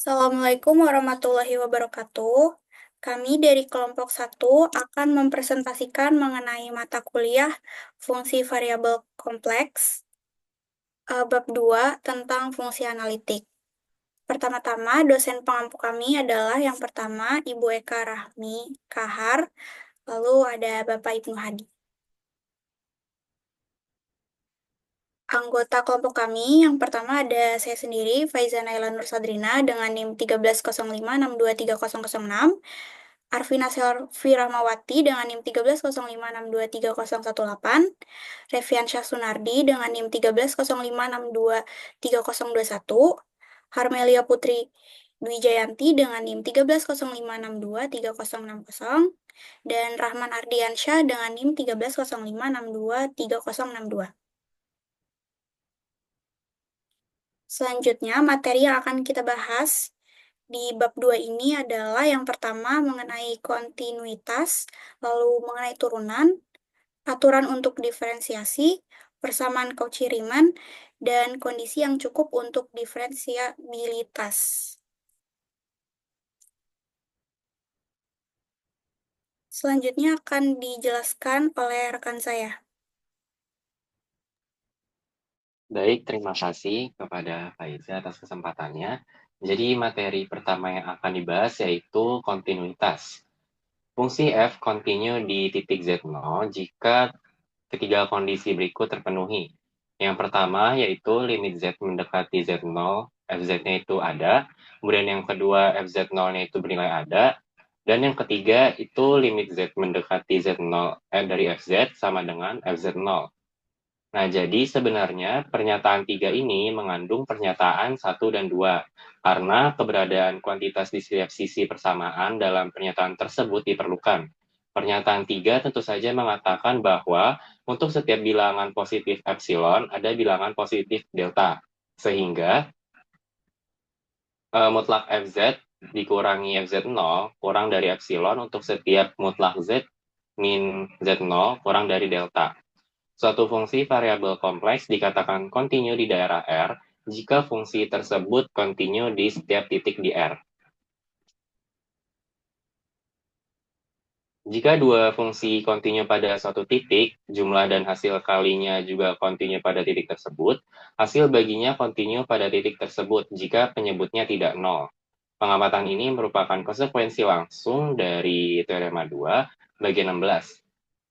Assalamualaikum warahmatullahi wabarakatuh. Kami dari kelompok 1 akan mempresentasikan mengenai mata kuliah fungsi variabel kompleks, bab 2 tentang fungsi analitik. Pertama-tama, dosen pengampu kami adalah yang pertama Ibu Eka Rahmi Kahar, lalu ada Bapak Ibnu Hadi. Anggota kelompok kami yang pertama ada saya sendiri, Faiza Naila Nur Sadrina dengan NIM 1305623006, Arvina Selvi Rahmawati dengan NIM 1305623018, Reviansyah Sunardi dengan NIM 1305623021, Harmelia Putri Dwi Jayanti dengan NIM 1305623060, dan Rahman Ardiansyah dengan NIM 1305623062. Selanjutnya, materi yang akan kita bahas di bab 2 ini adalah yang pertama mengenai kontinuitas, lalu mengenai turunan, aturan untuk diferensiasi, persamaan Cauchy-Riemann, dan kondisi yang cukup untuk diferensiabilitas. Selanjutnya akan dijelaskan oleh rekan saya. Baik, terima kasih kepada Faiza atas kesempatannya. Jadi materi pertama yang akan dibahas yaitu kontinuitas. Fungsi f kontinu di titik z0 jika ketiga kondisi berikut terpenuhi. Yang pertama yaitu limit z mendekati z0, fz-nya itu ada. Kemudian yang kedua fz0-nya itu bernilai ada. Dan yang ketiga itu limit z mendekati z0 dari fz sama dengan fz0. Nah, jadi sebenarnya pernyataan 3 ini mengandung pernyataan 1 dan 2, karena keberadaan kuantitas di setiap sisi persamaan dalam pernyataan tersebut diperlukan. Pernyataan 3 tentu saja mengatakan bahwa untuk setiap bilangan positif epsilon ada bilangan positif delta, sehingga mutlak fz dikurangi fz0 kurang dari epsilon untuk setiap mutlak z min z0 kurang dari delta. Suatu fungsi variabel kompleks dikatakan kontinu di daerah R jika fungsi tersebut kontinu di setiap titik di R. Jika dua fungsi kontinu pada suatu titik, jumlah dan hasil kalinya juga kontinu pada titik tersebut, hasil baginya kontinu pada titik tersebut jika penyebutnya tidak nol. Pengamatan ini merupakan konsekuensi langsung dari teorema 2 bagian 16.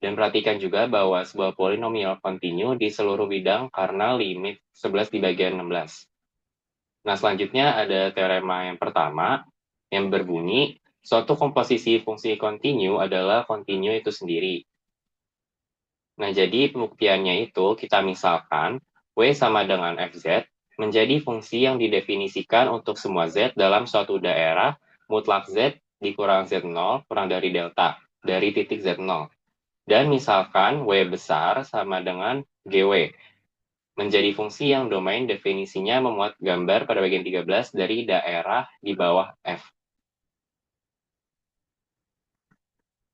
Dan perhatikan juga bahwa sebuah polinomial kontinu di seluruh bidang karena limit 11 di bagian 16. Nah, selanjutnya ada teorema yang pertama yang berbunyi, suatu komposisi fungsi kontinu adalah kontinu itu sendiri. Nah, jadi pembuktiannya itu kita misalkan W sama dengan Fz menjadi fungsi yang didefinisikan untuk semua Z dalam suatu daerah mutlak Z dikurang Z0 kurang dari delta dari titik Z0. Dan misalkan W besar sama dengan GW menjadi fungsi yang domain definisinya memuat gambar pada bagian 13 dari daerah di bawah F.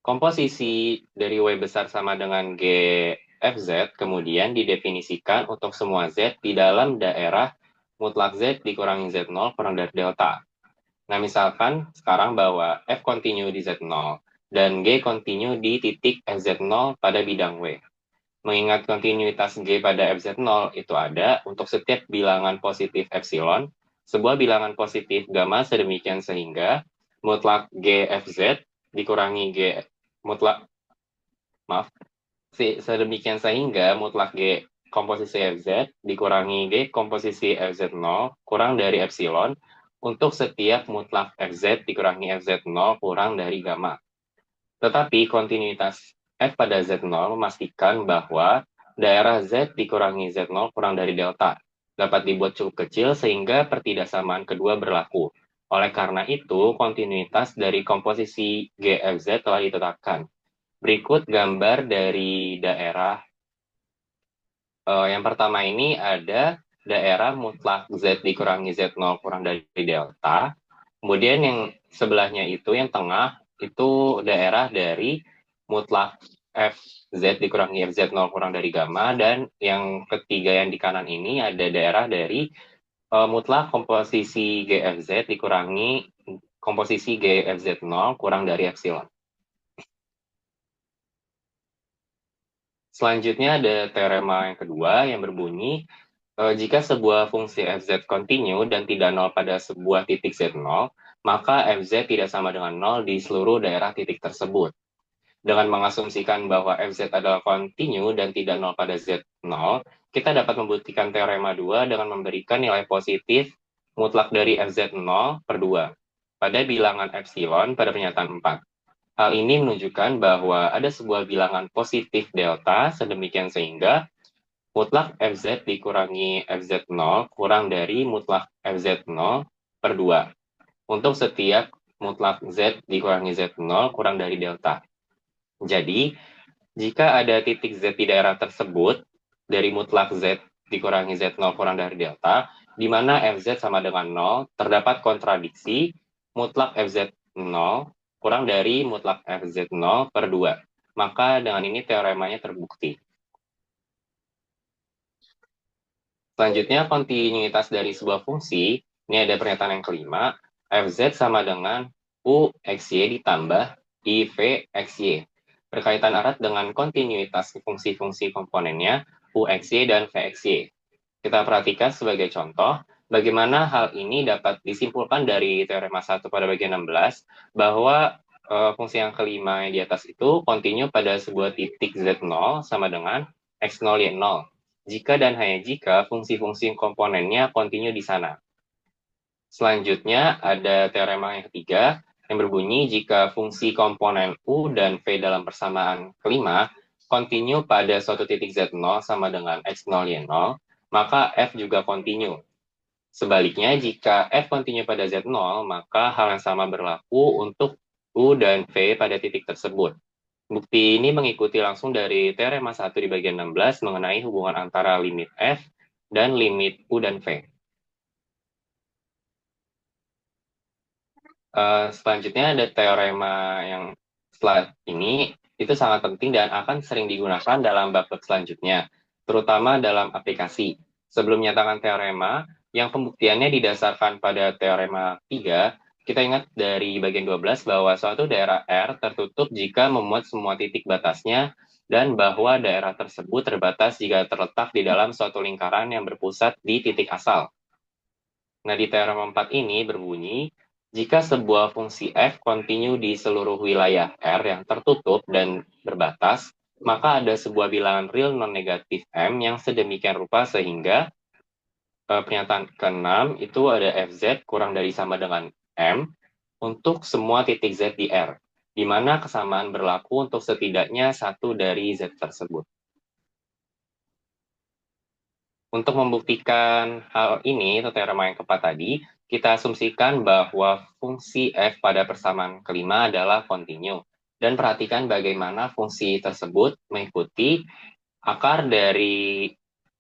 Komposisi dari W besar sama dengan GFZ kemudian didefinisikan untuk semua Z di dalam daerah mutlak Z dikurangi Z0 kurang dari delta. Nah, misalkan sekarang bahwa F kontinu di Z0 dan G kontinu di titik FZ0 pada bidang W. Mengingat kontinuitas G pada FZ0 itu ada untuk setiap bilangan positif epsilon, sebuah bilangan positif gamma sedemikian sehingga mutlak GFZ dikurangi G mutlak sedemikian sehingga mutlak G komposisi FZ dikurangi G komposisi FZ0 kurang dari epsilon untuk setiap mutlak FZ dikurangi FZ0 kurang dari gamma. Tetapi kontinuitas F pada Z0 memastikan bahwa daerah Z dikurangi Z0 kurang dari delta dapat dibuat cukup kecil sehingga pertidaksamaan kedua berlaku. Oleh karena itu, kontinuitas dari komposisi GFZ telah ditetapkan. Berikut gambar dari daerah. Yang pertama ini ada daerah mutlak Z dikurangi Z0 kurang dari delta. Kemudian yang sebelahnya itu, yang tengah, itu daerah dari mutlak FZ dikurangi FZ0 kurang dari gamma. Dan yang ketiga yang di kanan ini ada daerah dari mutlak komposisi GFZ dikurangi komposisi GFZ0 kurang dari epsilon. Selanjutnya ada teorema yang kedua yang berbunyi, jika sebuah fungsi fz kontinu dan tidak nol pada sebuah titik z0, maka fz tidak sama dengan nol di seluruh daerah titik tersebut. Dengan mengasumsikan bahwa fz adalah kontinu dan tidak nol pada z0, kita dapat membuktikan teorema 2 dengan memberikan nilai positif mutlak dari fz0 per 2 pada bilangan epsilon pada pernyataan 4. Hal ini menunjukkan bahwa ada sebuah bilangan positif delta sedemikian sehingga mutlak fz dikurangi fz0 kurang dari mutlak fz0 per 2 untuk setiap mutlak z dikurangi z0 kurang dari delta. Jadi, jika ada titik z di daerah tersebut dari mutlak z dikurangi z0 kurang dari delta, di mana fz sama dengan 0, terdapat kontradiksi mutlak fz0 kurang dari mutlak fz0 per 2. Maka dengan ini teoremanya terbukti. Selanjutnya, kontinuitas dari sebuah fungsi, ini ada pernyataan yang kelima, fz sama dengan u xy ditambah iv xy. Berkaitan erat dengan kontinuitas fungsi-fungsi komponennya u xy dan v xy. Kita perhatikan sebagai contoh, bagaimana hal ini dapat disimpulkan dari teorema 1 pada bagian 16, bahwa fungsi yang kelima yang di atas itu kontinu pada sebuah titik z0 sama dengan x0 y0. Jika dan hanya jika fungsi-fungsi komponennya kontinu di sana. Selanjutnya ada teorema yang ketiga yang berbunyi jika fungsi komponen U dan V dalam persamaan kelima kontinu pada suatu titik Z0 sama dengan X0 Y0, maka F juga kontinu. Sebaliknya, jika F kontinu pada Z0, maka hal yang sama berlaku untuk U dan V pada titik tersebut. Bukti ini mengikuti langsung dari teorema 1 di bagian 16 mengenai hubungan antara limit F dan limit U dan V. Selanjutnya ada teorema yang setelah ini, itu sangat penting dan akan sering digunakan dalam bab-bab selanjutnya, terutama dalam aplikasi. Sebelum menyatakan teorema, yang pembuktiannya didasarkan pada teorema 3, kita ingat dari bagian 12 bahwa suatu daerah R tertutup jika memuat semua titik batasnya dan bahwa daerah tersebut terbatas jika terletak di dalam suatu lingkaran yang berpusat di titik asal. Nah, di teorema 4 ini berbunyi, jika sebuah fungsi f kontinu di seluruh wilayah R yang tertutup dan berbatas, maka ada sebuah bilangan real non-negatif M yang sedemikian rupa sehingga pernyataan ke-6 itu ada Fz kurang dari sama dengan M untuk semua titik Z di R, di mana kesamaan berlaku untuk setidaknya satu dari Z tersebut. Untuk membuktikan hal ini, atau teorema yang keempat tadi, kita asumsikan bahwa fungsi f pada persamaan kelima adalah kontinu. Dan perhatikan bagaimana fungsi tersebut mengikuti akar dari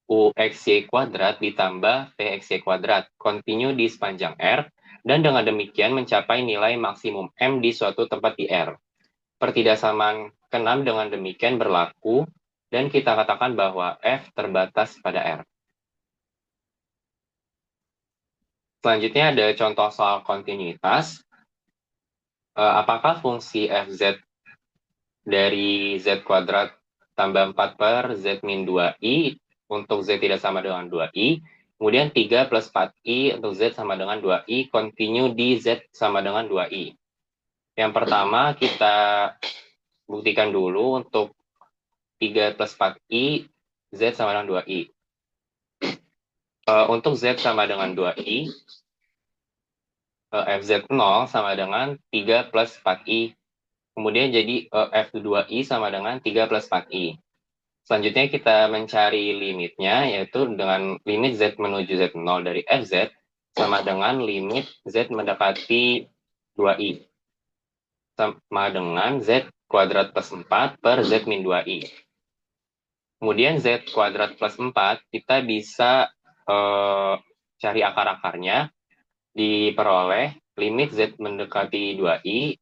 uxy kuadrat ditambah vxy kuadrat, kontinu di sepanjang R, dan dengan demikian mencapai nilai maksimum M di suatu tempat di R. Pertidaksamaan ke-6 dengan demikian berlaku, dan kita katakan bahwa f terbatas pada R. Selanjutnya ada contoh soal kontinuitas. Apakah fungsi fz dari z kuadrat tambah 4 per z min 2i untuk z tidak sama dengan 2i, kemudian 3 plus 4i untuk z sama dengan 2i, kontinu di z sama dengan 2i. Yang pertama kita buktikan dulu untuk 3 plus 4i, z sama dengan 2i. Untuk z sama dengan 2i, fz0 sama dengan 3 plus 4i. Kemudian jadi f2i sama dengan 3 plus 4i. Selanjutnya kita mencari limitnya, yaitu dengan limit z menuju z0 dari fz sama dengan limit z mendekati 2i. Sama dengan z kuadrat plus 4 per z min 2i. Kemudian z kuadrat plus 4, kita bisa cari akar-akarnya, diperoleh limit z mendekati 2i,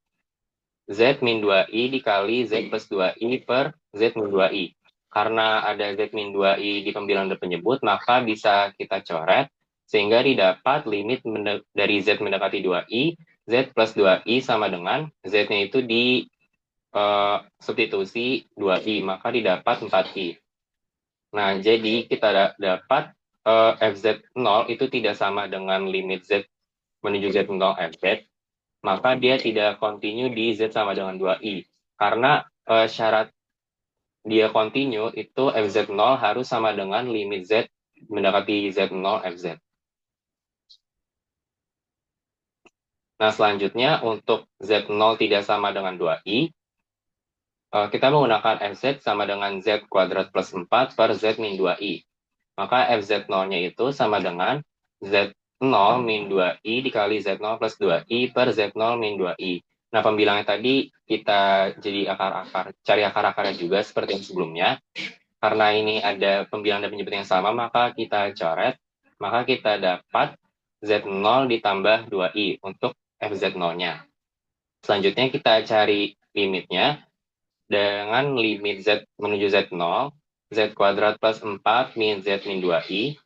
z min 2i dikali z plus 2i per z min 2i. Karena ada z min 2i di pembilang dan penyebut, maka bisa kita coret Sehingga didapat limit dari Z mendekati 2i, Z plus 2i sama dengan Z-nya itu di substitusi 2i, maka didapat 4i. Nah, jadi kita dapat FZ0 itu tidak sama dengan limit Z menuju Z0 FZ, maka dia tidak kontinu di Z sama dengan 2i. Karena syarat dia kontinu itu FZ0 harus sama dengan limit Z mendekati Z0 FZ. Nah, selanjutnya untuk Z0 tidak sama dengan 2i, kita menggunakan FZ sama dengan Z kuadrat plus 4 per Z min 2i. Maka FZ0-nya itu sama dengan Z0 min 2i dikali Z0 plus 2i per Z0 min 2i. Nah, pembilangnya tadi kita jadi cari akar-akarnya juga seperti yang sebelumnya. Karena ini ada pembilang dan penyebutan yang sama, maka kita coret. Maka kita dapat Z0 ditambah 2i untuk FZ0-nya. Selanjutnya kita cari limitnya dengan limit Z menuju Z0, Z kuadrat plus 4 min Z min 2i,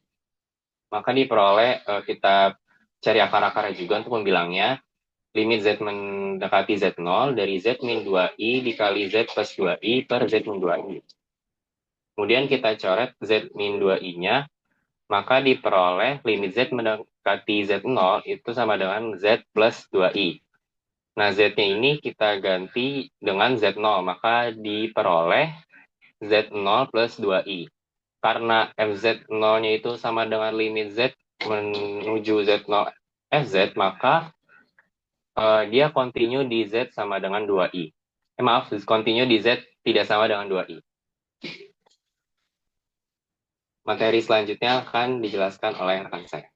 maka diperoleh kita cari akar-akarnya juga untuk membilangnya. Limit Z mendekati Z0 dari Z min 2i dikali Z plus 2i per Z min 2i. Kemudian kita coret Z min 2i-nya, maka diperoleh limit Z mendekati Z0 itu sama dengan Z plus 2i. Nah, Z-nya ini kita ganti dengan Z0, maka diperoleh Z0 plus 2i. Karena FZ0-nya itu sama dengan limit Z menuju Z0 FZ, maka dia kontinu di Z sama dengan 2i. Maaf, kontinu di Z tidak sama dengan 2i. Materi selanjutnya akan dijelaskan oleh rekan saya.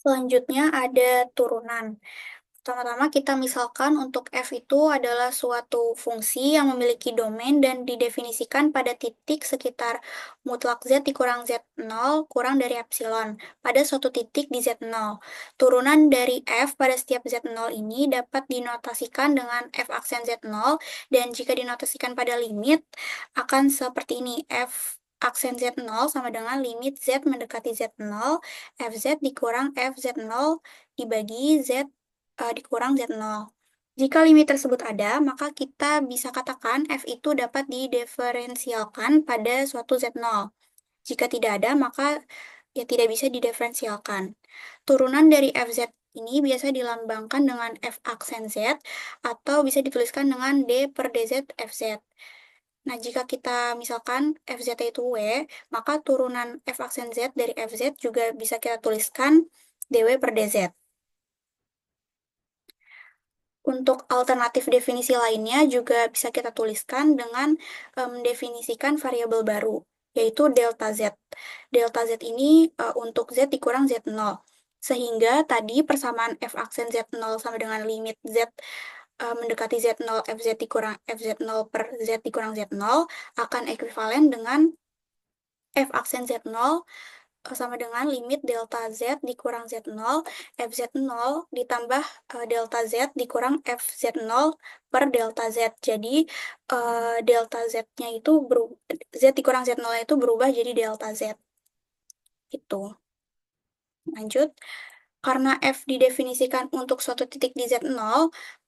Selanjutnya ada turunan. Pertama-tama kita misalkan untuk f itu adalah suatu fungsi yang memiliki domain dan didefinisikan pada titik sekitar mutlak z dikurang z0 kurang dari epsilon pada suatu titik di z0. Turunan dari f pada setiap z0 ini dapat dinotasikan dengan f aksen z0 dan jika dinotasikan pada limit akan seperti ini. F aksen z0 sama dengan limit z mendekati z0 fz dikurang fz0 dibagi z dikurang Z0. Jika limit tersebut ada, maka kita bisa katakan f itu dapat didiferensialkan pada suatu Z0. Jika tidak ada, maka ya tidak bisa didiferensialkan. Turunan dari fz ini biasa dilambangkan dengan f aksen z atau bisa dituliskan dengan d per dz fz. Nah, jika kita misalkan fz itu w, maka turunan f aksen z dari fz juga bisa kita tuliskan dw per dz. Untuk alternatif definisi lainnya juga bisa kita tuliskan dengan mendefinisikan variabel baru, yaitu delta Z. Delta Z ini untuk Z dikurang Z0. Sehingga tadi persamaan F aksen Z0 sama dengan limit Z mendekati Z0 FZ dikurang FZ0 per Z dikurang Z0 akan ekuivalen dengan F aksen Z0 sama dengan limit delta Z dikurang Z0, FZ0 ditambah delta Z dikurang FZ0 per delta Z. Jadi, delta Z-nya itu Z dikurang Z0 itu berubah jadi delta Z. Itu. Lanjut. Karena F didefinisikan untuk suatu titik di Z0,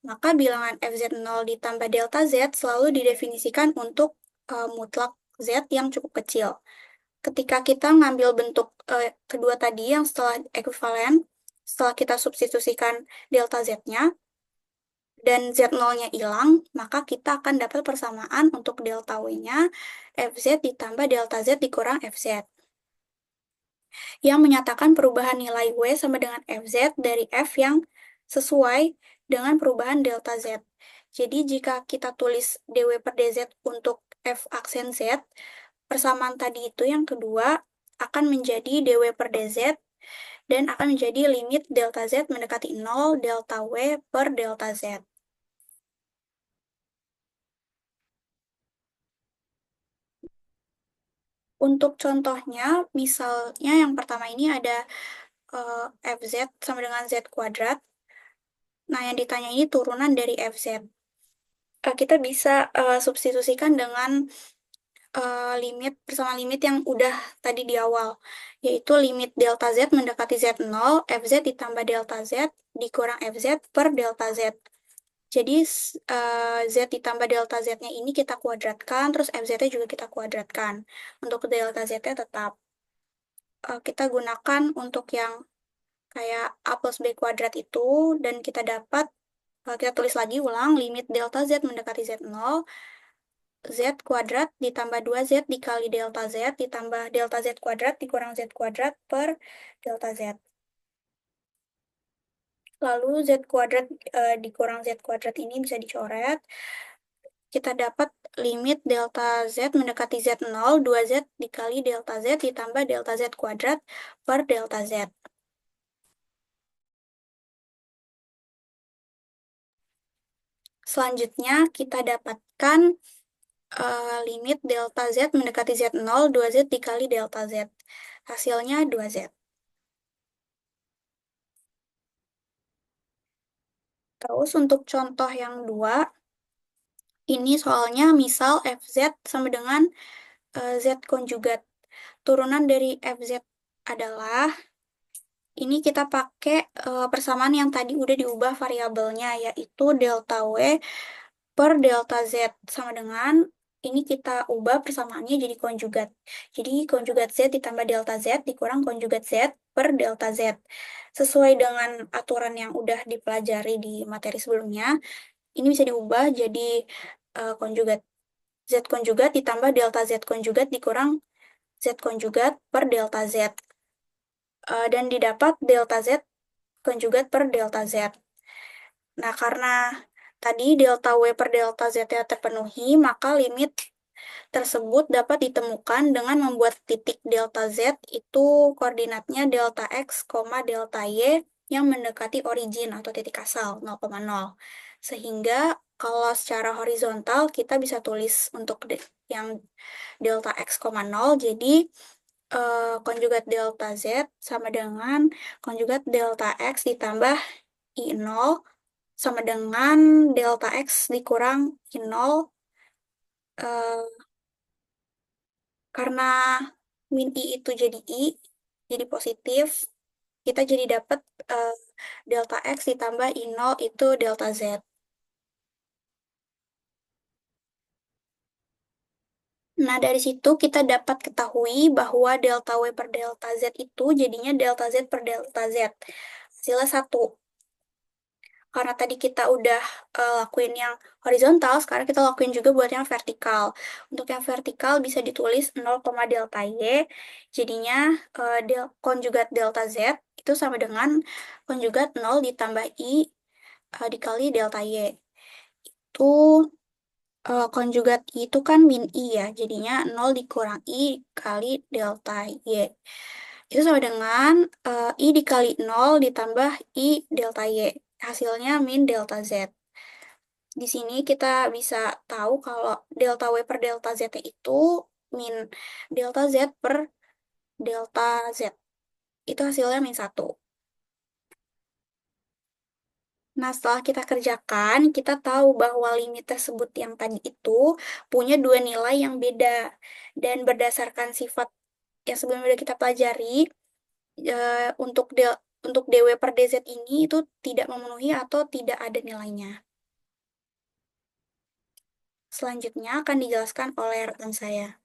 maka bilangan FZ0 ditambah delta Z selalu didefinisikan untuk mutlak Z yang cukup kecil. Ketika kita ngambil bentuk kedua tadi yang setelah ekuivalen, setelah kita substitusikan delta Z-nya, dan Z0-nya hilang, maka kita akan dapat persamaan untuk delta W-nya, FZ ditambah delta Z dikurang FZ. Yang menyatakan perubahan nilai W sama dengan FZ dari F yang sesuai dengan perubahan delta Z. Jadi jika kita tulis dW per dz untuk F aksen Z, persamaan tadi itu yang kedua akan menjadi dW per dz dan akan menjadi limit delta Z mendekati 0 delta W per delta Z. Untuk contohnya, misalnya yang pertama ini ada FZ sama dengan Z kuadrat. Nah, yang ditanya ini turunan dari FZ. Kita bisa substitusikan dengan limit bersama limit yang udah tadi di awal, yaitu limit delta Z mendekati Z0, Fz ditambah delta Z dikurang Fz per delta Z. Jadi Z ditambah delta Z-nya ini kita kuadratkan, terus Fz-nya juga kita kuadratkan. Untuk delta Z-nya tetap kita gunakan untuk yang kayak A plus B kuadrat itu, dan kita dapat, kita tulis lagi ulang, limit delta Z mendekati Z0, Z kuadrat ditambah 2Z dikali delta Z ditambah delta Z kuadrat dikurang Z kuadrat per delta Z. Lalu Z kuadrat dikurang Z kuadrat ini bisa dicoret. Kita dapat limit delta Z mendekati Z0, 2Z dikali delta Z ditambah delta Z kuadrat per delta Z. Selanjutnya kita dapatkan limit delta Z mendekati Z0, 2Z dikali delta Z. Hasilnya 2Z. Terus untuk contoh yang 2, ini soalnya misal Fz sama dengan Z konjugat. Turunan dari Fz adalah, ini kita pakai persamaan yang tadi udah diubah variabelnya, yaitu delta W per delta Z sama dengan, ini kita ubah persamaannya jadi konjugat. Jadi konjugat Z ditambah delta Z dikurang konjugat Z per delta Z. Sesuai dengan aturan yang udah dipelajari di materi sebelumnya, ini bisa diubah jadi konjugat Z konjugat ditambah delta Z konjugat dikurang Z konjugat per delta Z. Dan didapat delta Z konjugat per delta Z. Nah, karena tadi delta W per delta Z-nya terpenuhi, maka limit tersebut dapat ditemukan dengan membuat titik delta Z itu koordinatnya delta X, delta Y yang mendekati origin atau titik asal 0,0. Sehingga kalau secara horizontal kita bisa tulis untuk yang delta X, 0, jadi konjugat delta Z sama dengan konjugat delta X ditambah I0 sama dengan delta X dikurang I0, karena min I itu jadi I, jadi positif, kita jadi dapat delta X ditambah I0 itu delta Z. Nah, dari situ kita dapat ketahui bahwa delta W per delta Z itu jadinya delta Z per delta Z. Hasilnya 1. Karena tadi kita udah lakuin yang horizontal, sekarang kita lakuin juga buat yang vertikal. Untuk yang vertikal bisa ditulis 0, delta Y, jadinya konjugat delta Z itu sama dengan konjugat 0 ditambah I dikali delta Y. Itu konjugat I itu kan min I ya, jadinya 0 dikurang I kali delta Y. Itu sama dengan I dikali 0 ditambah I delta Y. Hasilnya min delta Z. Di sini kita bisa tahu kalau delta W per delta Z itu min delta Z per delta Z. Itu hasilnya min 1. Nah, setelah kita kerjakan, kita tahu bahwa limit tersebut yang tadi itu punya dua nilai yang beda. Dan berdasarkan sifat yang sebelumnya sudah kita pelajari, untuk dw per dz ini itu tidak memenuhi atau tidak ada nilainya. Selanjutnya akan dijelaskan oleh rekan saya.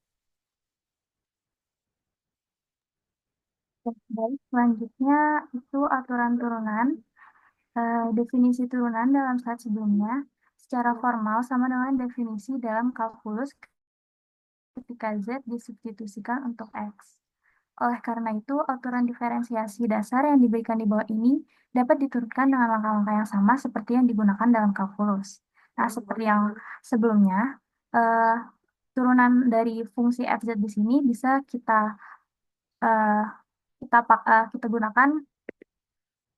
Baik, selanjutnya itu aturan turunan. Definisi turunan dalam slide sebelumnya secara formal sama dengan definisi dalam kalkulus ketika Z disubstitusikan untuk X. Oleh karena itu, aturan diferensiasi dasar yang diberikan di bawah ini dapat diturunkan dengan langkah-langkah yang sama seperti yang digunakan dalam kalkulus. Nah, seperti yang sebelumnya, turunan dari fungsi FZ di sini bisa eh, kita gunakan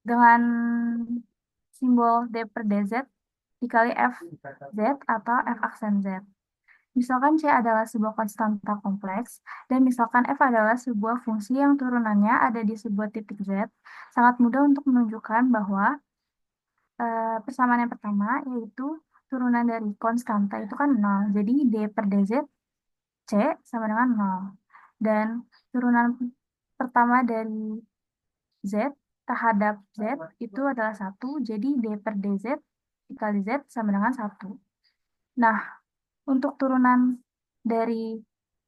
dengan simbol D per DZ dikali FZ atau F aksen Z. Misalkan C adalah sebuah konstanta kompleks, dan misalkan F adalah sebuah fungsi yang turunannya ada di sebuah titik Z, sangat mudah untuk menunjukkan bahwa persamaan yang pertama, yaitu turunan dari konstanta itu kan 0. Jadi D per DZ C sama dengan 0. Dan turunan pertama dari Z terhadap Z itu adalah 1, jadi D per DZ dikali Z sama dengan 1. Nah, untuk turunan dari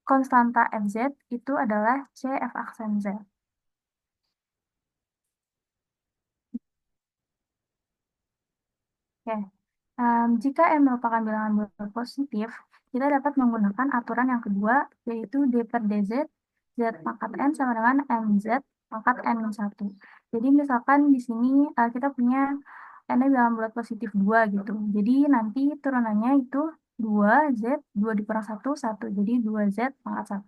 konstanta FZ itu adalah C F aksen Z. Oke. Jika M merupakan bilangan bulat positif, kita dapat menggunakan aturan yang kedua, yaitu D per DZ, Z pangkat N sama dengan MZ pangkat N-1. Jadi misalkan di sini kita punya N-nya bilangan bulat positif 2 gitu. Jadi nanti turunannya itu 2Z, 2 dikurang 1, 1. Jadi 2Z pangkat 1.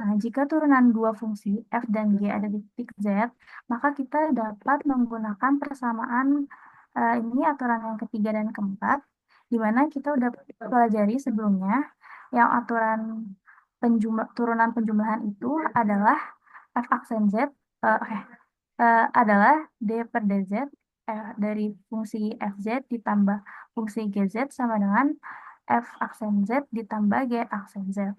Nah, jika turunan dua fungsi f dan g ada di titik z, maka kita dapat menggunakan persamaan ini aturan yang ketiga dan keempat, di mana kita udah pelajari sebelumnya yang aturan turunan penjumlahan itu adalah f aksen z, adalah d per dz dari fungsi fz ditambah fungsi gz sama dengan f aksen z ditambah g aksen z.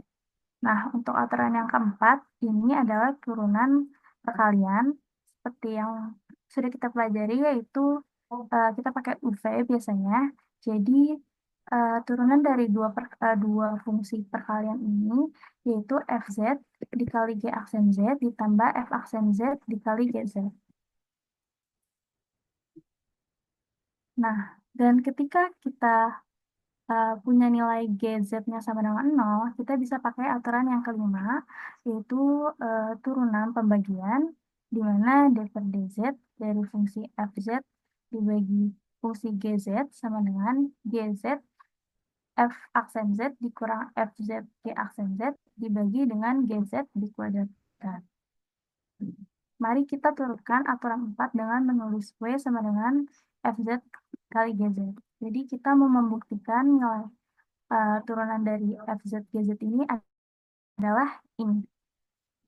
Nah, untuk aturan yang keempat, ini adalah turunan perkalian, seperti yang sudah kita pelajari, yaitu kita pakai UV biasanya. Jadi, turunan dari dua fungsi perkalian ini, yaitu FZ dikali G aksen Z ditambah F aksen Z dikali GZ. Nah, dan ketika kita punya nilai GZ-nya sama dengan 0, kita bisa pakai aturan yang kelima, yaitu turunan pembagian, di mana D per DZ dari fungsi FZ dibagi fungsi GZ sama dengan GZ F aksen Z dikurang FZ G aksen Z dibagi dengan GZ dikuadratkan. Mari kita turutkan aturan 4 dengan menulis W sama dengan FZ kali GZ. Jadi kita mau membuktikan nilai turunan dari FZ GZ ini adalah ini.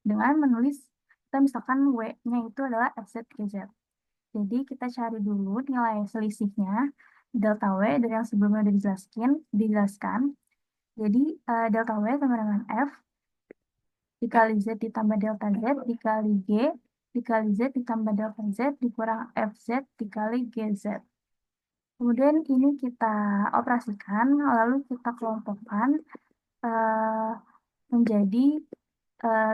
Dengan menulis, kita misalkan W-nya itu adalah FZ GZ. Jadi kita cari dulu nilai selisihnya, delta W dari yang sebelumnya udah dijelaskan. Jadi delta W sama dengan F dikali Z ditambah delta Z dikali G dikali Z ditambah delta Z dikurang FZ dikali GZ. Kemudian ini kita operasikan, lalu kita kelompokkan menjadi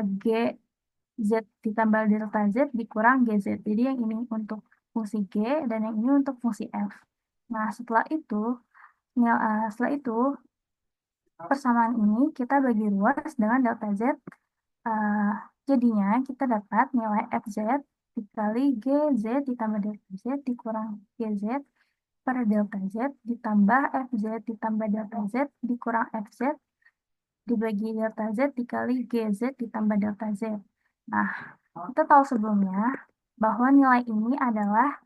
GZ ditambah delta Z dikurang GZ. Jadi yang ini untuk fungsi G dan yang ini untuk fungsi F. Nah, setelah itu persamaan ini kita bagi luas dengan delta Z. Jadinya kita dapat nilai FZ dikali GZ ditambah delta Z dikurang GZ per delta Z ditambah FZ ditambah delta Z dikurang FZ dibagi delta Z dikali GZ ditambah delta Z. Nah, kita tahu sebelumnya bahwa nilai ini adalah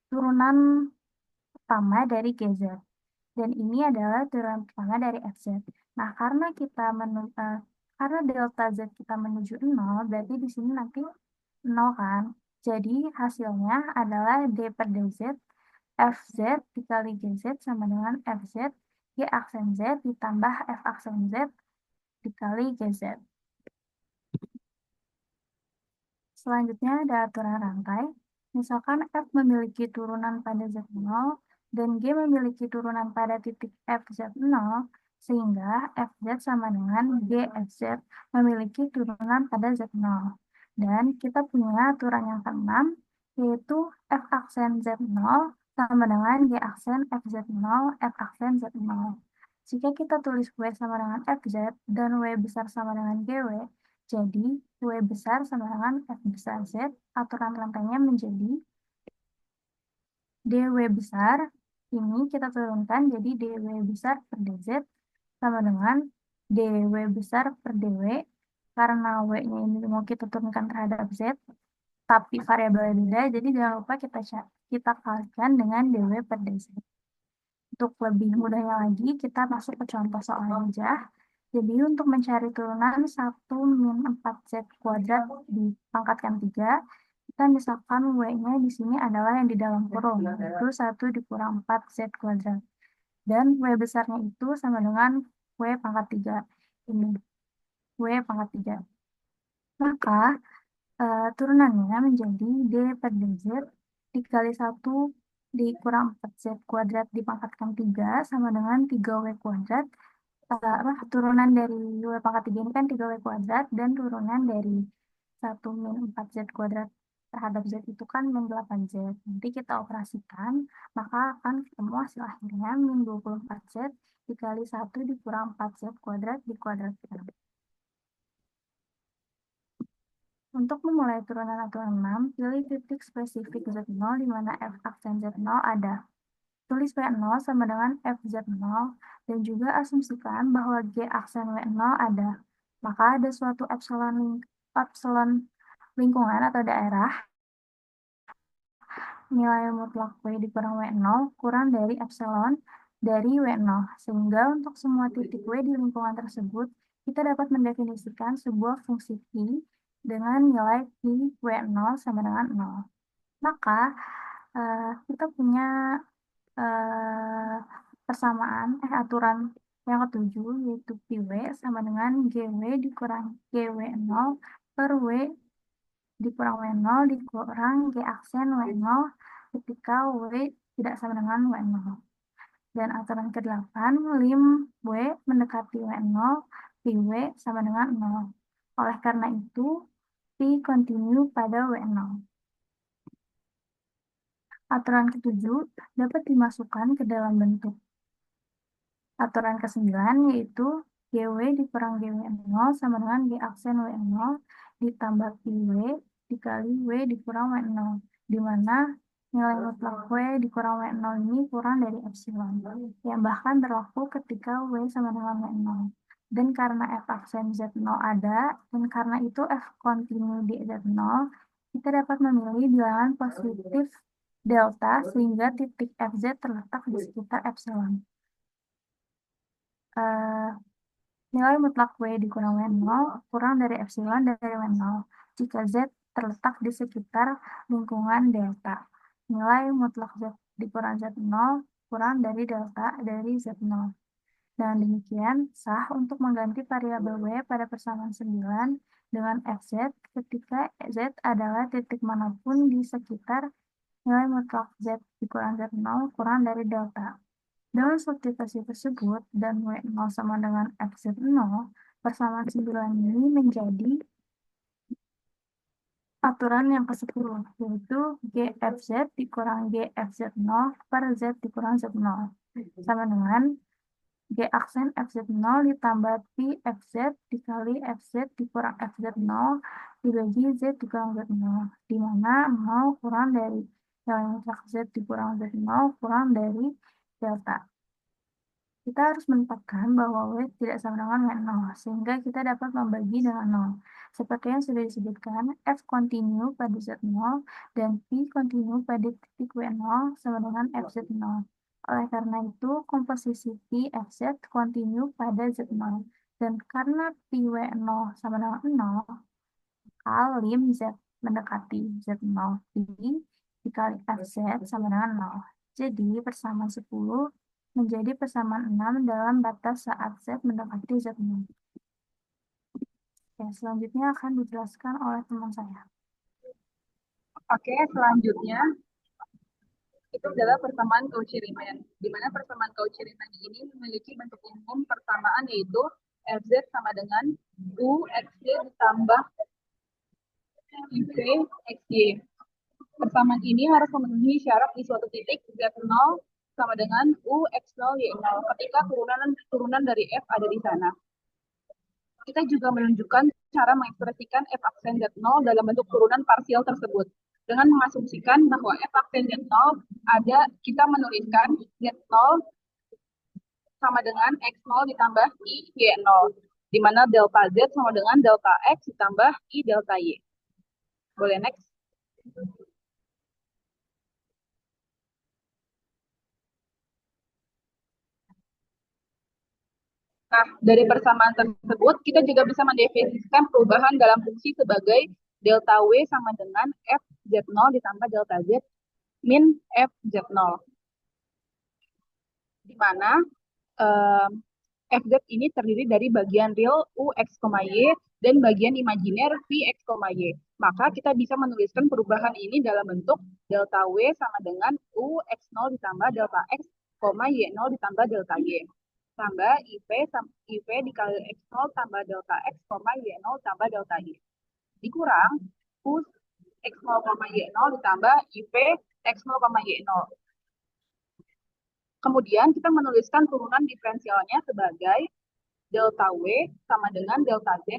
turunan pertama dari GZ. Dan ini adalah turunan pertama dari FZ. Nah, karena karena delta Z kita menuju 0, berarti di sini nanti 0 kan. Jadi hasilnya adalah D per DZ FZ dikali GZ sama dengan FZ G aksen Z ditambah F aksen Z dikali GZ. Selanjutnya ada aturan rantai. Misalkan F memiliki turunan pada Z0 dan G memiliki turunan pada titik FZ0, sehingga FZ sama dengan GFZ memiliki turunan pada Z0. Dan kita punya aturan yang keenam, yaitu F aksen Z0 sama dengan G aksen FZ0, F aksen Z0. Jika kita tulis W sama dengan FZ dan W besar sama dengan GW, jadi W besar sama dengan F besar Z, aturan rantainya menjadi DW besar, ini kita turunkan jadi DW besar per DZ sama dengan DW besar per DW, karena W-nya ini mau kita turunkan terhadap Z, tapi variabelnya beda, jadi jangan lupa kita kalikan dengan DW per DZ. Untuk lebih mudahnya lagi, kita masuk ke contoh soal aja. Jadi untuk mencari turunan 1 min 4Z kuadrat dipangkatkan 3, kita misalkan W-nya di sini adalah yang di dalam kurung, yaitu 1 dikurang 4Z kuadrat. Dan W besarnya itu sama dengan W pangkat 3 ini. W pangkat 3. Maka turunannya menjadi D per DZ dikali 1 dikurang 4Z kuadrat dipangkatkan 3 sama dengan 3W kuadrat. Turunan dari W pangkat 3 ini kan 3W kuadrat dan turunan dari 1 min 4Z kuadrat terhadap Z itu kan min 8Z. Nanti kita operasikan, maka akan ketemu hasil akhirnya min 24Z dikali 1 dikurang 4Z kuadrat dikuadratkan. Untuk memulai turunan aturan 6, pilih titik spesifik Z0 di mana F aksen Z0 ada. Tulis W0 sama dengan FZ0 dan juga asumsikan bahwa G aksen W0 ada. Maka ada suatu epsilon lingkungan atau daerah nilai mutlak W dikurang W0 kurang dari epsilon dari W0. Sehingga untuk semua titik W di lingkungan tersebut, kita dapat mendefinisikan sebuah fungsi Q dengan nilai Q W0 sama dengan 0. Maka kita punya aturan yang ketujuh yaitu PW sama dengan GW dikurang GW0 per W dikurang W0 dikurang G aksen W0 ketika W tidak sama dengan W0. Dan aturan ke-8, lim W mendekati W0, PW sama dengan 0. Oleh karena itu, P continue pada W0. Aturan ke-7 dapat dimasukkan ke dalam bentuk aturan ke-9 yaitu GW dikurang GW0 sama dengan G aksen W0 ditambah PW dikali W dikurang W0, di mana nilai mutlak W dikurang W0 ini kurang dari epsilon, yang bahkan berlaku ketika W sama dengan W0. Dan karena F aksen Z0 ada, dan karena itu F kontinu di Z0, kita dapat memilih bilangan positif delta sehingga titik FZ terletak di sekitar epsilon. Nilai mutlak W dikurang W0 kurang dari epsilon dari W0 jika Z terletak di sekitar lingkungan delta. Nilai mutlak Z dikurang Z0 kurang dari delta dari Z0. Dan demikian sah untuk mengganti variabel W pada persamaan 9 dengan FZ ketika Z adalah titik manapun di sekitar nilai mutlak Z dikurang Z0 kurang dari delta. Dalam substitusi tersebut dan W0 sama dengan FZ0, persamaan 9 ini menjadi aturan yang ke-10, yaitu GFZ dikurang GFZ0 per Z dikurang Z0. Sama dengan G aksen FZ0 ditambah P FZ dikali FZ dikurang FZ0 dibagi Z dikurang Z0, di mana 0 kurang dari nilai mutlak Z dikurang Z0 kurang dari delta. Kita harus menetapkan bahwa W tidak sama dengan W0, sehingga kita dapat membagi dengan 0. Seperti yang sudah disebutkan, F kontinu pada Z0 dan P kontinu pada titik W0 sama dengan FZ0. Oleh karena itu, komposisi P FZ kontinu pada Z0. Dan karena P W0 sama dengan 0, maka lim Z mendekati Z0 P dikali FZ sama dengan 0. Jadi, persamaan 10 menjadi persamaan 6 dalam batas saat Z mendekati Z0. Oke, selanjutnya akan dijelaskan oleh teman saya. Oke, selanjutnya itu adalah persamaan Cauchy-Riemann, di mana persamaan Cauchy-Riemann ini memiliki bentuk umum persamaan yaitu Fz sama dengan UXY ditambah IV XY. Persamaan ini harus memenuhi syarat di suatu titik Z0 sama dengan UX0 Y0 ketika turunan dari F ada di sana. Kita juga menunjukkan cara mengekspresikan F aksen Z0 dalam bentuk turunan parsial tersebut. Dengan mengasumsikan bahwa F aksen Z0 ada, kita menuliskan Z0 sama dengan X0 ditambah I Y0, di mana delta Z sama dengan delta X ditambah I delta Y. Boleh next? Nah, dari persamaan tersebut, kita juga bisa mendefinisikan perubahan dalam fungsi sebagai delta W sama dengan F Z0 ditambah delta Z min F Z0. Di mana FZ ini terdiri dari bagian real U X, Y dan bagian imajiner V X, Y. Maka kita bisa menuliskan perubahan ini dalam bentuk delta W sama dengan U X0 ditambah delta X, Y0 ditambah delta Y. Tambah IV dikali X0 tambah delta X, Y0 tambah delta Y. Dikurang U X0, Y0 ditambah IV X0, Y0. Kemudian kita menuliskan turunan diferensialnya sebagai delta W sama dengan delta Z.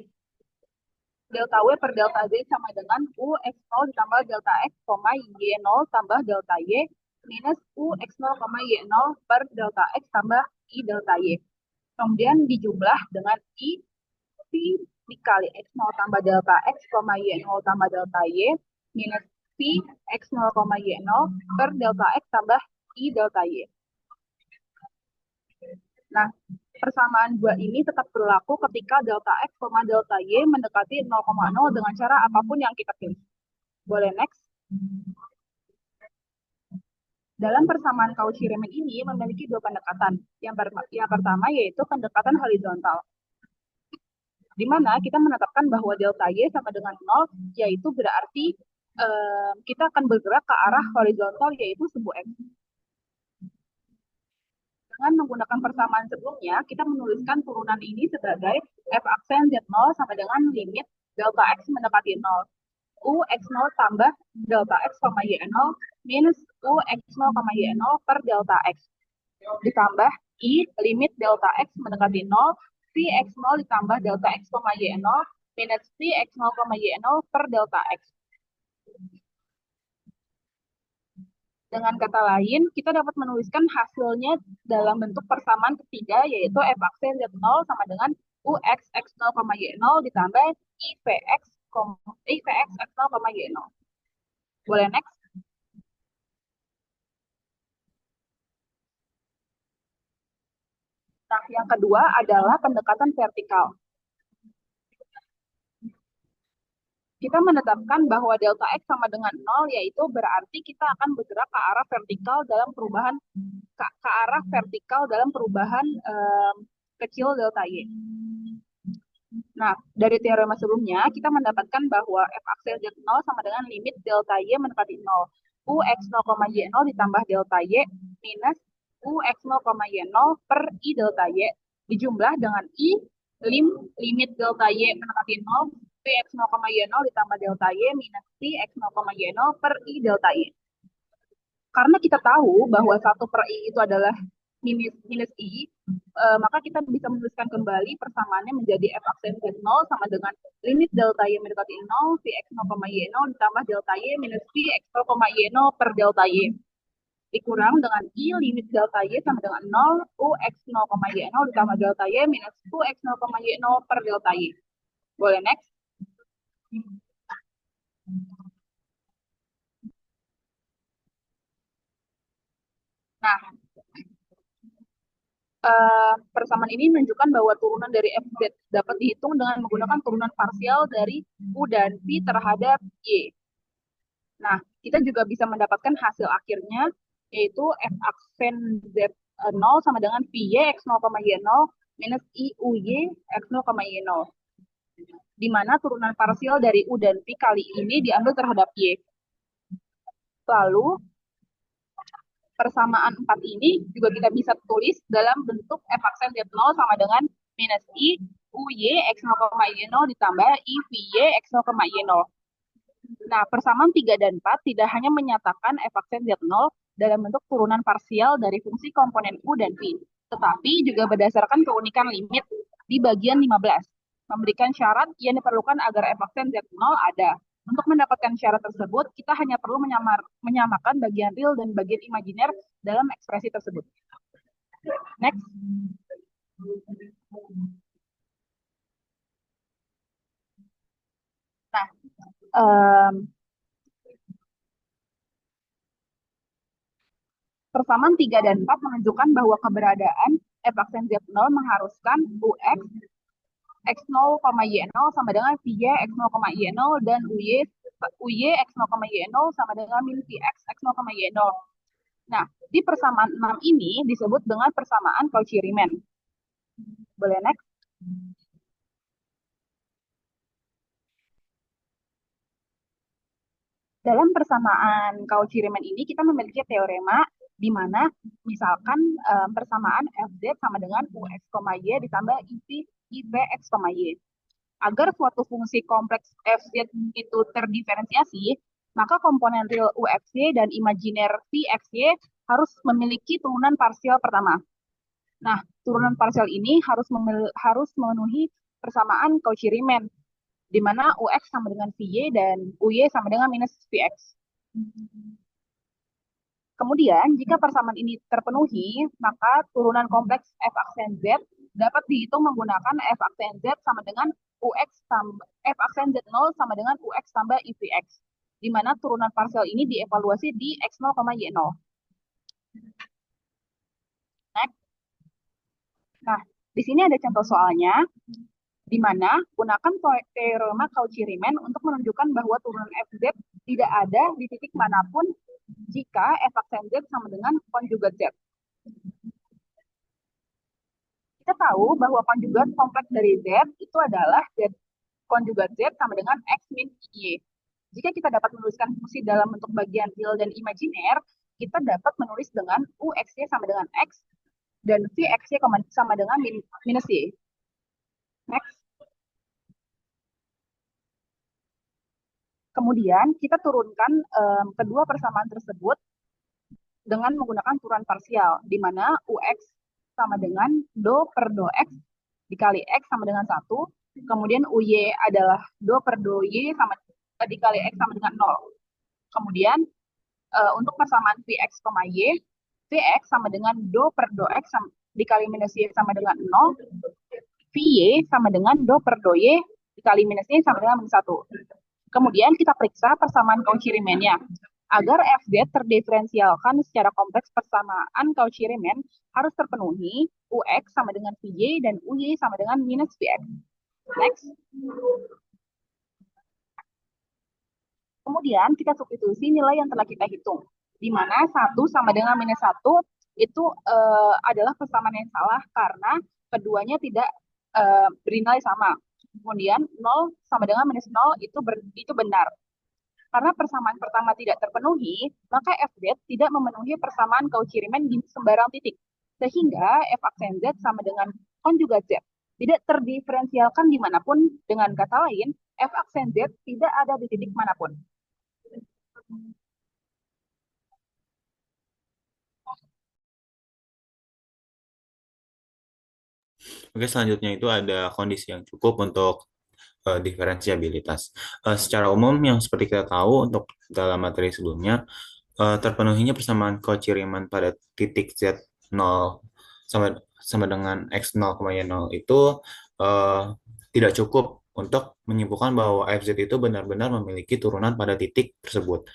Delta W per delta Z sama dengan U X0 ditambah delta X, Y0 tambah delta Y minus U X0, Y0 per delta X tambah I delta Y. Kemudian dijumlah dengan I V dikali X0 tambah delta X, Y0 tambah delta Y minus V X0, Y0 per delta X tambah I delta Y. Nah, persamaan dua ini tetap berlaku ketika delta X, delta Y mendekati 0,0 dengan cara apapun yang kita pilih. Boleh next? Dalam persamaan Cauchy-Riemann ini memiliki dua pendekatan. Yang pertama yaitu pendekatan horizontal, di mana kita menetapkan bahwa delta Y sama dengan 0, yaitu berarti kita akan bergerak ke arah horizontal, yaitu sebuah X. Dengan menggunakan persamaan sebelumnya, kita menuliskan turunan ini sebagai f aksen Z0 sama dengan limit delta X mendekati 0. U X0 tambah delta X, Y0 minus U X0, Y0 per delta X. Ditambah I limit delta X mendekati 0, V X0 ditambah delta X, Y0 minus V X0, Y0 per delta X. Dengan kata lain, kita dapat menuliskan hasilnya dalam bentuk persamaan ketiga, yaitu f aksen Z0 sama dengan UX X0, Y0 ditambah IVX X0, Y0. Boleh next? Nah, yang kedua adalah pendekatan vertikal. Kita menetapkan bahwa delta X sama dengan 0, yaitu berarti kita akan bergerak ke arah vertikal dalam perubahan kecil delta Y. Nah, dari teorema sebelumnya, kita mendapatkan bahwa f aksen Z0 sama dengan limit delta Y mendekati 0. U X0, Y0 ditambah delta Y minus U X0, Y0 per I delta Y dijumlah dengan I limit delta Y mendekati 0 V X0, Y0 ditambah delta Y minus V X0, Y0 per I delta Y. Karena kita tahu bahwa 1 per I itu adalah minus I, maka kita bisa menuliskan kembali persamaannya menjadi f aksen Z0 sama dengan limit delta Y mendekati 0, V X0, Y0 ditambah delta Y minus V X0, Y0 per delta Y. Dikurang dengan I limit delta Y sama dengan 0, U X0, Y0 ditambah delta Y minus U X0, Y0 per delta Y. Boleh next? Nah, persamaan ini menunjukkan bahwa turunan dari FZ dapat dihitung dengan menggunakan turunan parsial dari U dan V terhadap Y. Nah, kita juga bisa mendapatkan hasil akhirnya, yaitu F aksen Z0 sama dengan VY X0, Y0 minus IUY X0, Y0. Di mana turunan parsial dari U dan V kali ini diambil terhadap Y. Lalu, persamaan 4 ini juga kita bisa tulis dalam bentuk f aksen Z0 sama dengan minus I UY X0, Y0 ditambah I VY X0, Y0. Nah, persamaan 3 dan 4 tidak hanya menyatakan f aksen Z0 dalam bentuk turunan parsial dari fungsi komponen U dan V, tetapi juga berdasarkan keunikan limit di bagian 15, memberikan syarat yang diperlukan agar f aksen Z0 ada. Untuk mendapatkan syarat tersebut, kita hanya perlu menyamakan bagian real dan bagian imajiner dalam ekspresi tersebut. Next. Nah, persamaan 3 dan 4 menunjukkan bahwa keberadaan f aksen Z0 mengharuskan UX X0, Y0 sama dengan VY X0, Y0 dan UY X0, Y0 sama dengan min VX X0, Y0. Nah, di persamaan 6 ini disebut dengan persamaan Cauchy-Riemann. Boleh next? Dalam persamaan Cauchy-Riemann ini kita memiliki teorema di mana misalkan persamaan Fz sama dengan Ux, Y ditambah Ivx, Y. Agar suatu fungsi kompleks Fz itu terdiferensiasi, maka komponen real Uxy dan imajiner Vxy harus memiliki turunan parsial pertama. Nah, turunan parsial ini harus memenuhi persamaan Cauchy-Riemann, di mana Ux sama dengan Vy dan Uy sama dengan minus Vx. Kemudian, jika persamaan ini terpenuhi, maka turunan kompleks f aksen z dapat dihitung menggunakan f aksen z sama dengan ux tambah f aksen z0 sama dengan ux tambah ivx, di mana turunan parsial ini dievaluasi di x0, y0. Next. Nah, di sini ada contoh soalnya, di mana gunakan teorema Cauchy-Riemann untuk menunjukkan bahwa turunan fz tidak ada di titik manapun jika f aksen z sama dengan konjugat z. Kita tahu bahwa konjugat kompleks dari z itu adalah z konjugat z sama dengan x min y. Jika kita dapat menuliskan fungsi dalam bentuk bagian real dan imajiner, kita dapat menulis dengan uxy sama dengan x dan vxy sama dengan minus y. Next. Kemudian kita turunkan kedua persamaan tersebut dengan menggunakan turunan parsial, di mana ux sama dengan do per do x dikali x sama dengan 1. Kemudian uy adalah do per do y sama dikali x sama dengan 0. Kemudian untuk persamaan vx, y, vx sama dengan do per do x dikali minus y sama dengan 0. Vy sama dengan do per do y dikali minus y sama dengan minus 1. Kemudian kita periksa persamaan Cauchy-Riemann-nya. Agar Fz terdiferensialkan secara kompleks, persamaan Cauchy-Riemann harus terpenuhi Ux sama dengan Vy dan Uy sama dengan minus Vx. Next. Kemudian kita substitusi nilai yang telah kita hitung, di mana 1 sama dengan minus 1 itu adalah persamaan yang salah karena keduanya tidak bernilai sama. Kemudian 0 sama dengan minus 0 itu benar. Karena persamaan pertama tidak terpenuhi, maka Fz tidak memenuhi persamaan Cauchy-Riemann di sembarang titik. Sehingga f aksen z sama dengan konjugat z tidak terdiferensialkan dimanapun. Dengan kata lain, f aksen z tidak ada di titik manapun. Oke, selanjutnya itu ada kondisi yang cukup untuk diferensiabilitas. Secara umum, yang seperti kita tahu untuk dalam materi sebelumnya, terpenuhinya persamaan Cauchy-Riemann pada titik z0 sama dengan x0, y0 itu tidak cukup untuk menyimpulkan bahwa fz itu benar-benar memiliki turunan pada titik tersebut.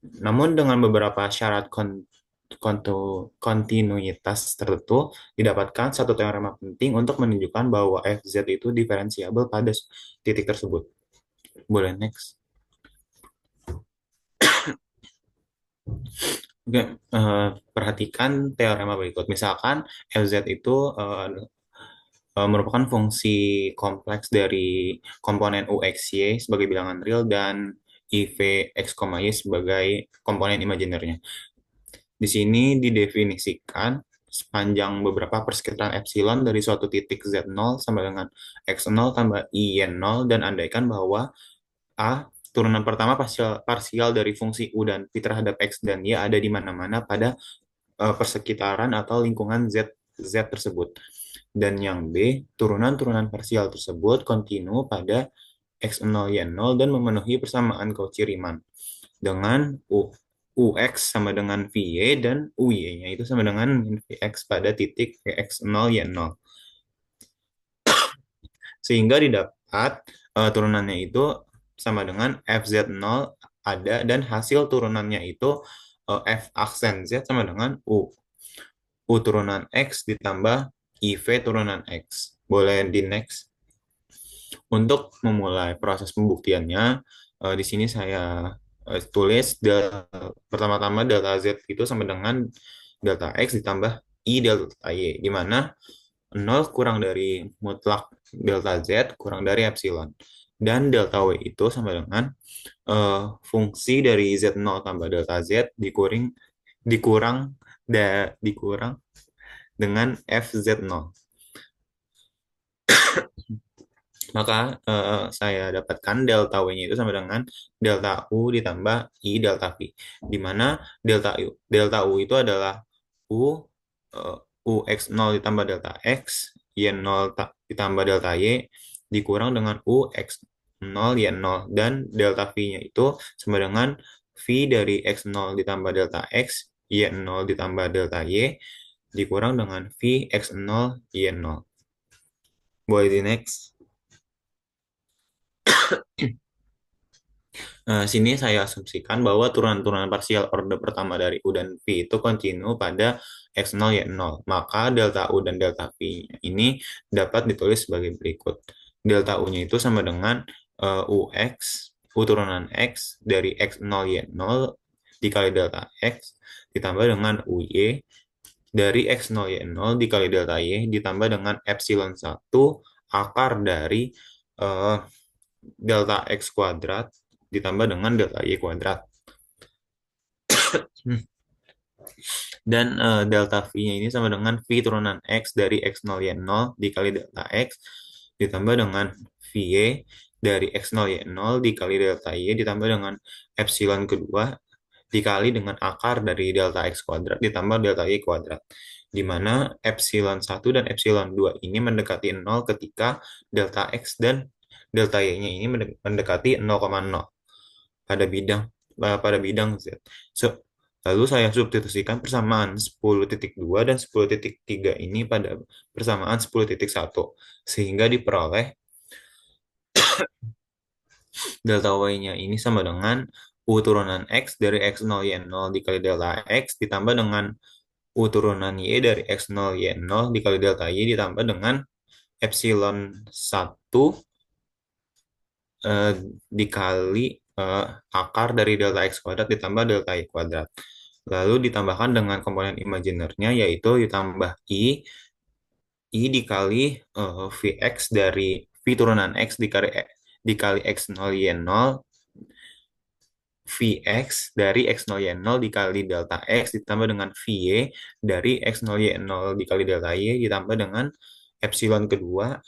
Namun dengan beberapa syarat kontinuitas tertentu didapatkan satu teorema penting untuk menunjukkan bahwa fz itu diferensiabel pada titik tersebut. Boleh next. Oke, perhatikan teorema berikut. Misalkan fz itu merupakan fungsi kompleks dari komponen uxy sebagai bilangan real dan ivx, y sebagai komponen imajinernya. Di sini didefinisikan sepanjang beberapa persekitaran epsilon dari suatu titik z0 sama dengan x0 tambah y0, dan andaikan bahwa a turunan pertama parsial dari fungsi u dan v terhadap x dan y ada di mana-mana pada persekitaran atau lingkungan z tersebut. Dan yang b, turunan-turunan parsial tersebut kontinu pada x0, y0 dan memenuhi persamaan Cauchy-Riemann dengan ux sama dengan vy dan uy-nya itu sama dengan vx pada titik x0, y0. Sehingga didapat turunannya itu sama dengan fz0 ada, dan hasil turunannya itu f aksen z sama dengan u turunan x ditambah iv turunan x. Boleh di next. Untuk memulai proses pembuktiannya, di sini saya tulis pertama-tama delta z itu sama dengan delta x ditambah i delta y, di mana 0 kurang dari mutlak delta Z kurang dari epsilon. Dan delta W itu sama dengan fungsi dari Z0 tambah delta Z dikurang dikurang dengan FZ0. Maka saya dapatkan delta W-nya itu sama dengan delta U ditambah I delta V. Di mana delta U itu adalah U UX0 ditambah delta X, Y0 ditambah delta Y, dikurang dengan UX0 Y0. Dan delta V-nya itu sama dengan V dari X0 ditambah delta X, Y0 ditambah delta Y, dikurang dengan V X0 Y0. Boleh di next. Sini saya asumsikan bahwa turunan-turunan parsial order pertama dari U dan V itu kontinu pada X0, Y0. Maka delta U dan delta V ini dapat ditulis sebagai berikut. Delta U-nya itu sama dengan U turunan X dari X0, Y0 dikali delta X ditambah dengan UY dari X0, Y0 dikali delta Y ditambah dengan epsilon 1 akar dari eh, delta X kuadrat ditambah dengan delta Y kuadrat. Dan delta V-nya ini sama dengan V turunan X dari X0 Y0 dikali delta X ditambah dengan VY dari X0 Y0 dikali delta Y ditambah dengan epsilon kedua dikali dengan akar dari delta X kuadrat ditambah delta Y kuadrat. Di mana epsilon 1 dan epsilon 2 ini mendekati 0 ketika delta X dan delta Y-nya ini mendekati 0,0 pada bidang Z. Lalu saya substitusikan persamaan 10.2 dan 10.3 ini pada persamaan 10.1 sehingga diperoleh delta Y-nya ini sama dengan U turunan X dari X0 Y0 dikali delta X ditambah dengan U turunan Y dari X0 Y0 dikali delta Y ditambah dengan epsilon 1 dikali akar dari delta X kuadrat ditambah delta Y kuadrat. Lalu ditambahkan dengan komponen imajinernya yaitu ditambah I dikali Vx dari V turunan X dikali X0 Y0 Vx dari X0 Y0 dikali delta X ditambah dengan Vy dari X0 Y0 dikali delta Y ditambah dengan epsilon kedua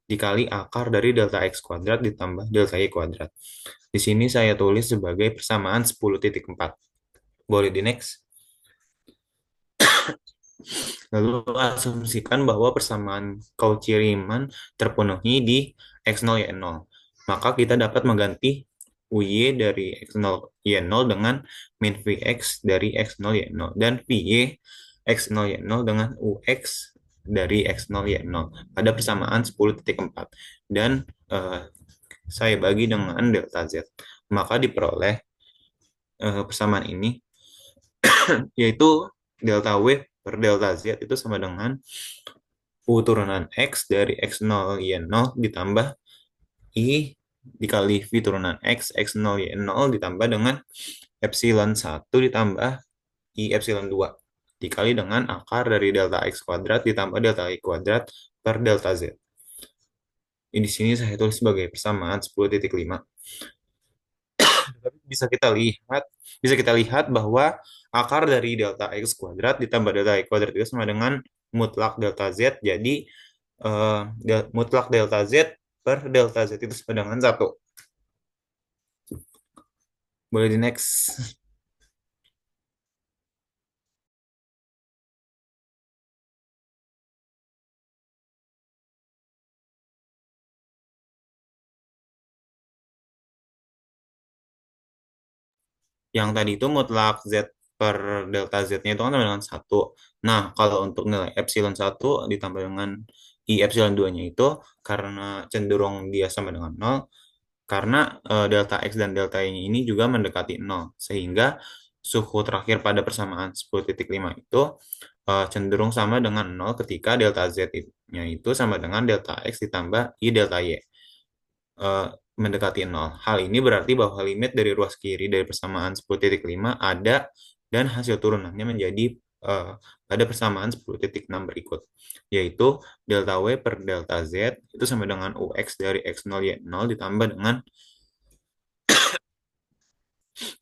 dikali akar dari delta X kuadrat ditambah delta Y kuadrat. Di sini saya tulis sebagai persamaan 10.4. Boleh di next. Lalu asumsikan bahwa persamaan Cauchy-Riemann terpenuhi di X0 Y0. Maka kita dapat mengganti UY dari X0 Y0 dengan min Vx dari X0 Y0 dan Vy X0 Y0 dengan UX dari X0 Y0 pada persamaan 10.4 dan saya bagi dengan delta Z. Maka diperoleh persamaan ini yaitu delta W per delta Z itu sama dengan U turunan X dari X0 Y0 ditambah I dikali V turunan X, X0 Y0 ditambah dengan epsilon 1 ditambah I epsilon 2 dikali dengan akar dari delta X kuadrat ditambah delta Y kuadrat per delta Z. Di sini saya tulis sebagai persamaan 10.5. Bisa kita lihat bahwa akar dari delta X kuadrat ditambah delta Y kuadrat itu sama dengan mutlak delta Z. Jadi mutlak delta Z per delta Z itu sama dengan 1. Boleh di next. Yang tadi itu mutlak Z per delta Z-nya itu kan sama dengan 1. Nah, kalau untuk nilai epsilon 1 ditambah dengan I epsilon 2-nya itu karena cenderung dia sama dengan 0, karena delta X dan delta Y-nya ini juga mendekati 0. Sehingga suhu terakhir pada persamaan 10.5 itu cenderung sama dengan 0 ketika delta Z-nya itu sama dengan delta X ditambah I delta Y. Mendekati 0. Hal ini berarti bahwa limit dari ruas kiri dari persamaan 10.5 ada dan hasil turunannya menjadi pada persamaan 10.6 berikut, yaitu delta W per delta Z itu sama dengan UX dari X0 Y0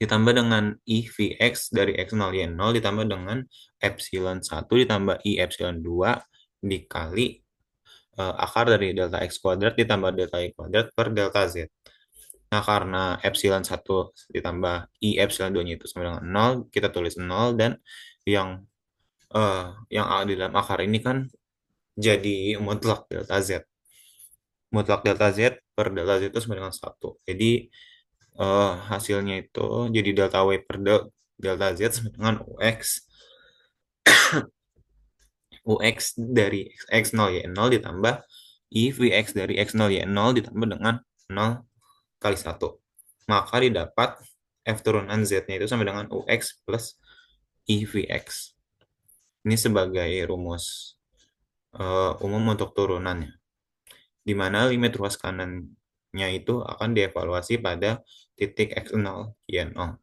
ditambah dengan I Vx dari X0 Y0 ditambah dengan epsilon 1 ditambah I epsilon 2 dikali akar dari delta X kuadrat ditambah delta Y kuadrat per delta Z. Nah, karena epsilon 1 ditambah I epsilon 2-nya itu sama dengan 0, kita tulis 0, dan yang ada di dalam akar ini kan jadi mutlak delta Z. Mutlak delta Z per delta Z itu sama dengan 1. Jadi hasilnya itu jadi delta W per delta Z sama dengan UX dari X0 Y0 ditambah I Vx dari X0 Y0 ditambah dengan 0 kali 1. Maka didapat F turunan Z-nya itu sama dengan UX plus I Vx. Ini sebagai rumus umum untuk turunannya, di mana limit ruas kanannya itu akan dievaluasi pada titik X0 Y0.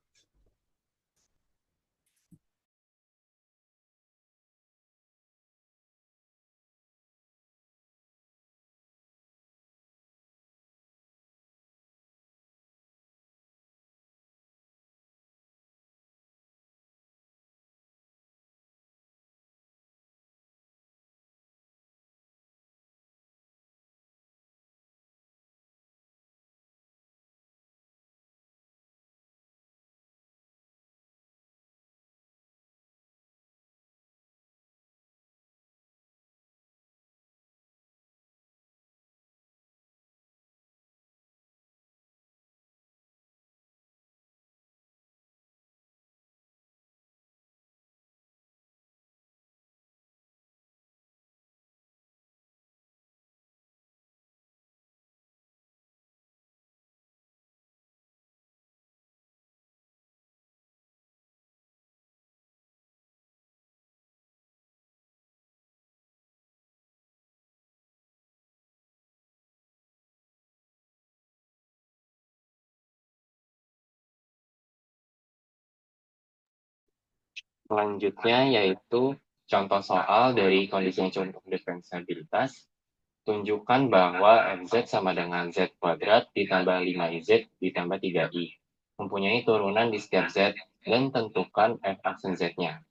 Selanjutnya yaitu contoh soal dari kondisi contoh diferensiabilitas. Tunjukkan bahwa FZ sama dengan Z kuadrat ditambah 5IZ ditambah 3I. Mempunyai turunan di setiap Z dan tentukan F aksen Z-nya.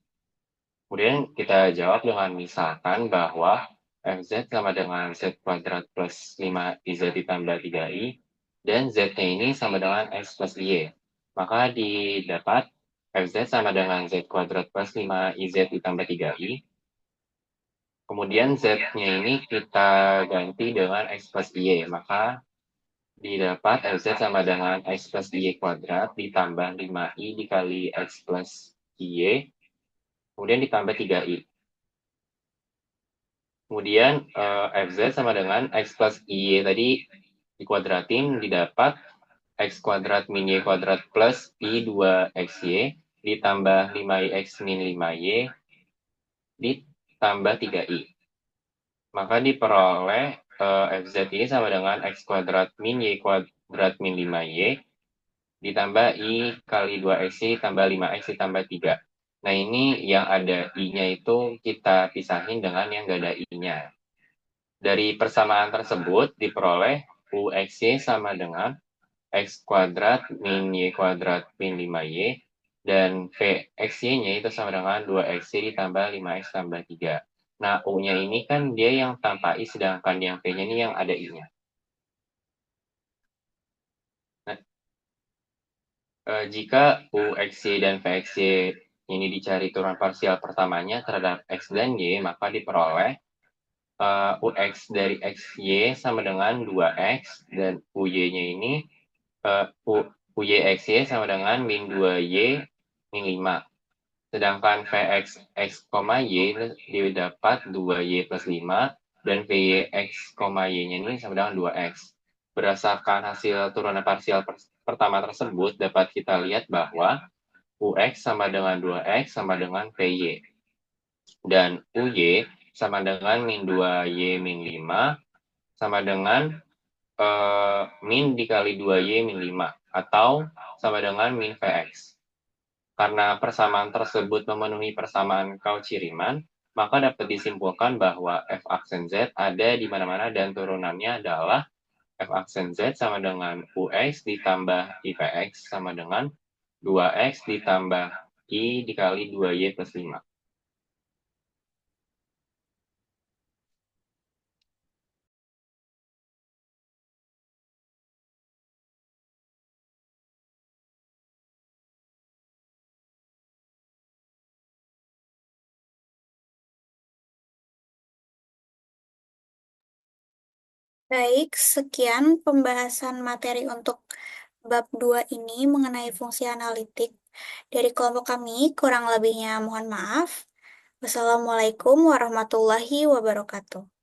Kemudian kita jawab dengan misalkan bahwa FZ sama dengan Z kuadrat plus 5IZ ditambah 3I dan Z-nya ini sama dengan X plus Y. Maka didapat FZ sama dengan Z kuadrat plus 5IZ ditambah 3I. Kemudian Z-nya ini kita ganti dengan X plus Y. Maka didapat FZ sama dengan X plus Y kuadrat ditambah 5I dikali X plus Y. Kemudian ditambah 3I. Kemudian FZ sama dengan X plus Y tadi dikuadratin didapat X kuadrat min Y kuadrat plus I 2XY ditambah 5IX min 5Y ditambah 3I. Maka diperoleh FZ ini sama dengan X kuadrat min Y kuadrat min 5Y ditambah I kali 2XY tambah 5X ditambah 3. Nah, ini yang ada I-nya itu kita pisahin dengan yang nggak ada I-nya. Dari persamaan tersebut diperoleh UXY sama dengan X kuadrat min Y kuadrat min 5Y dan VXY-nya itu sama dengan 2XY ditambah 5X tambah 3. Nah, U-nya ini kan dia yang tanpa I, sedangkan yang V-nya ini yang ada I-nya. Nah, jika UXY dan VXY ini dicari turunan parsial pertamanya terhadap X dan Y, maka diperoleh UX dari XY sama dengan 2X, dan UY-nya ini UYXY sama dengan min 2Y min 5. Sedangkan Vx X, Y didapat 2Y plus 5, dan Vyx, Y-nya ini sama dengan 2X. Berdasarkan hasil turunan parsial pertama tersebut, dapat kita lihat bahwa UX sama dengan 2X sama dengan Vy. Dan UY sama dengan min 2Y min 5 sama dengan min dikali 2Y min 5 atau sama dengan min Vx. Karena persamaan tersebut memenuhi persamaan Cauchy-Riemann, maka dapat disimpulkan bahwa f aksen Z ada di mana-mana dan turunannya adalah f aksen Z sama dengan UX ditambah IPX sama dengan 2X ditambah I dikali 2Y plus 5. Baik, sekian pembahasan materi untuk bab 2 ini mengenai fungsi analitik. Dari kelompok kami, kurang lebihnya mohon maaf. Wassalamualaikum warahmatullahi wabarakatuh.